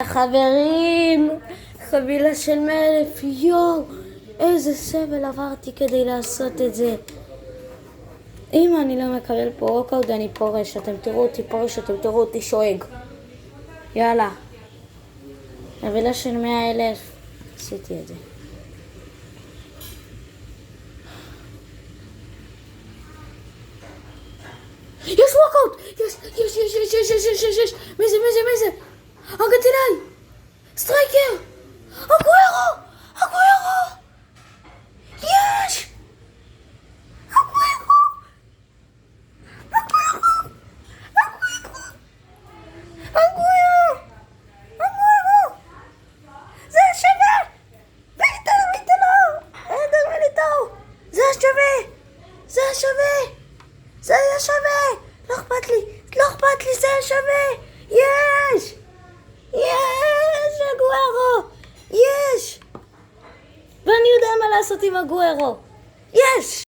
חברים, חבילה של 100,000, יואו, איזה סבל עברתי כדי לעשות את זה. אם אני לא מקבל פה רוקאוט אני פורש, אתם תראו אותי פורש, אתם תראו אותי שואג. יאללה, חבילה של 100,000, עשיתי את זה. יש ווקאוט! יש! מי זה? ארגנטינאי! סטרייקר! אגוארו! יש! אגוארו! זה שווה! מיליטאו! זה היה שווה! לא אכפת לי, זה היה שווה! יש! אגוארו! יש! ואני יודע מה לעשות עם אגוארו! יש!